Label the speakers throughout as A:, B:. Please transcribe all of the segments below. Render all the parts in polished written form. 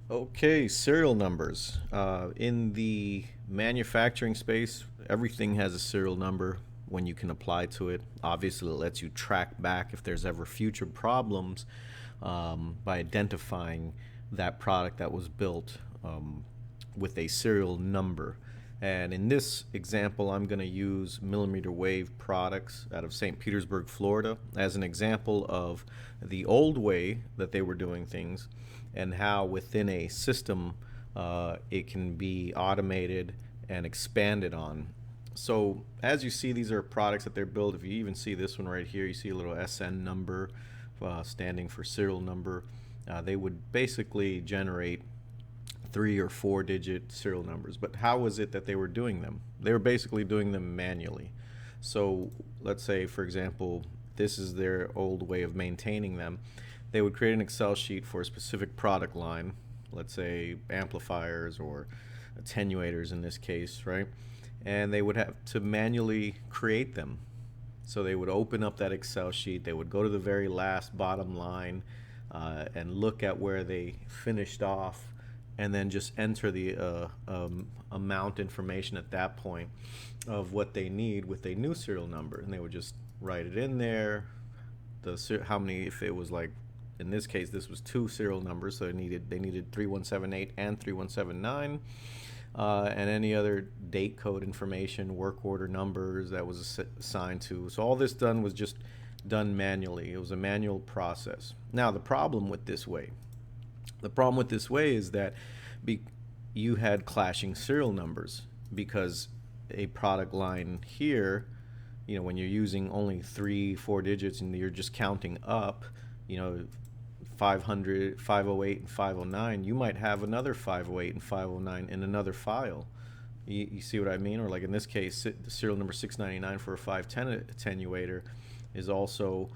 A: Okay, serial numbers. In the manufacturing space, everything has a serial number when you can apply to it. Obviously, it lets you track back if there's ever future problems by identifying that product that was built with a serial number. And in this example, I'm going to use millimeter wave products out of St. Petersburg, Florida, as an example of the old way that they were doing things and how within a system it can be automated and expanded on. So as you see, these are products that they're built. If you even see this one right here, you see a little SN number standing for serial number. They would basically generate 3 or 4 digit serial numbers. But how was it that they were doing them? They were basically doing them manually. So let's say, for example, this is their old way of maintaining them. They would create an Excel sheet for a specific product line, let's say amplifiers or attenuators in this case, right? And they would have to manually create them. So they would open up that Excel sheet, they would go to the very last bottom line and look at where they finished off, and then just enter the amount information at that point of what they need with a new serial number. And they would just write it in there, how many, if it was like, in this case, this was 2 serial numbers, so they needed 3178 and 3179, and any other date code information, work order numbers that was assigned to. So all this done was just done manually. It was a manual process. Now the problem with this way is that be, you had clashing serial numbers because a product line here, when you're using only 3 4 digits and you're just counting up, you know 500, 508, and 509, you might have another 508 and 509 in another file. You see what I mean? Or like in this case, the serial number 699 for a 510 attenuator is also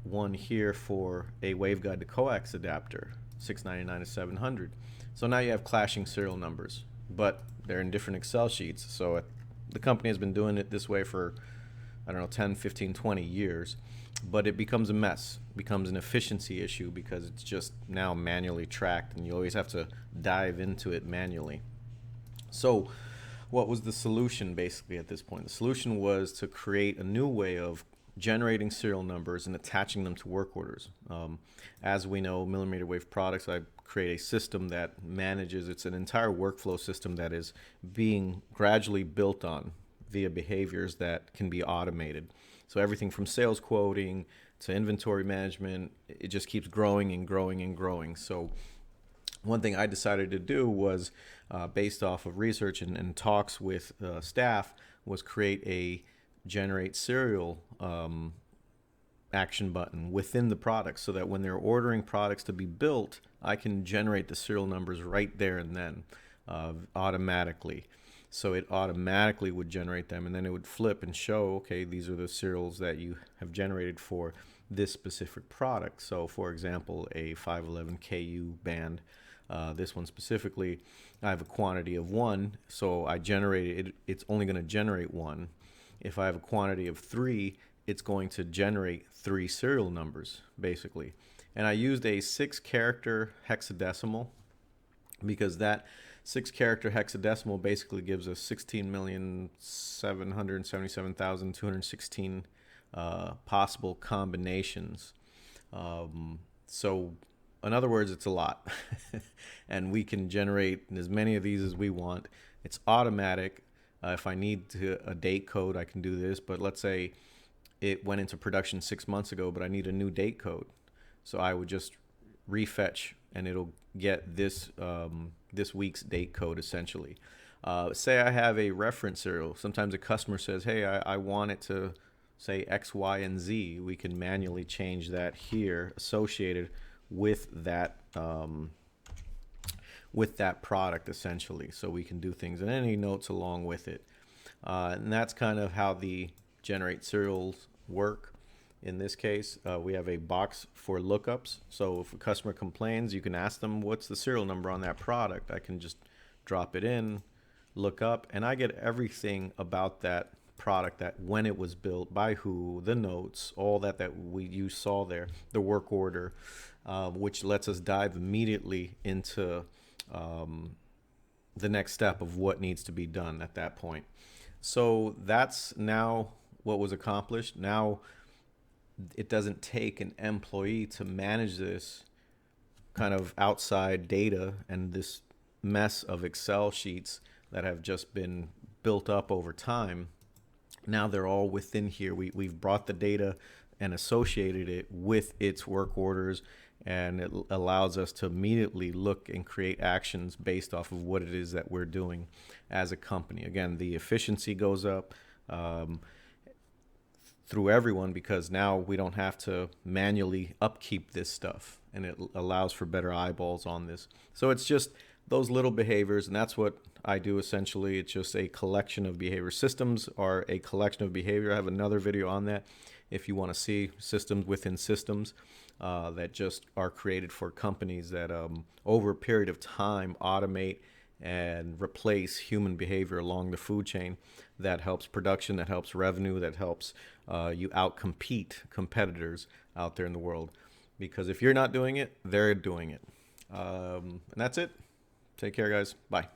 A: one here for a waveguide to coax adapter, 699 to 700. So now you have clashing serial numbers, but they're in different Excel sheets. So the company has been doing it this way for, I don't know, 10, 15, 20 years, but it becomes a mess, becomes an efficiency issue because it's just now manually tracked and you always have to dive into it manually. So what was the solution basically at this point? The solution was to create a new way of generating serial numbers and attaching them to work orders. As we know, millimeter wave products, I create a system that manages, it's an entire workflow system that is being gradually built on via behaviors that can be automated. So everything from sales quoting to inventory management, it just keeps growing and growing and growing. So one thing I decided to do was, based off of research and talks with staff, was create a generate serial action button within the product so that when they're ordering products to be built, I can generate the serial numbers right there and then automatically. So it automatically would generate them, and then it would flip and show, okay, these are the serials that you have generated for this specific product. So for example, a 511 KU band, this one specifically, I have a quantity of 1, so I generated it, it's only going to generate 1. If I have a quantity of 3, it's going to generate 3 serial numbers basically. And I used a 6-character hexadecimal because that 6-character hexadecimal basically gives us 16,777,216 possible combinations. So in other words, it's a lot. And we can generate as many of these as we want. It's automatic. If I need a date code, I can do this. But let's say it went into production 6 months ago, but I need a new date code. So I would just refetch and it'll get this this week's date code essentially. Say I have a reference serial. Sometimes a customer says, hey, I want it to say X, Y, and Z. We can manually change that here associated with that product essentially. So we can do things and any notes along with it. And that's kind of how the generate serials work. In this case, we have a box for lookups. So if a customer complains, you can ask them what's the serial number on that product. I can just drop it in, look up, and I get everything about that product, that when it was built, by who, the notes, all that you saw there, the work order, which lets us dive immediately into the next step of what needs to be done at that point. So that's now what was accomplished. Now it doesn't take an employee to manage this kind of outside data and this mess of Excel sheets that have just been built up over time. Now they're all within here. We've brought the data and associated it with its work orders, and it allows us to immediately look and create actions based off of what it is that we're doing as a company. Again, the efficiency goes up through everyone, because now we don't have to manually upkeep this stuff, and it allows for better eyeballs on this. So it's just those little behaviors, and that's what I do essentially. It's just a collection of behavior. Systems are a collection of behavior. I have another video on that if you want to see systems within systems that just are created for companies that over a period of time automate and replace human behavior along the food chain. That helps production, that helps revenue, that helps you outcompete competitors out there in the world. Because if you're not doing it, they're doing it. And that's it. Take care, guys. Bye.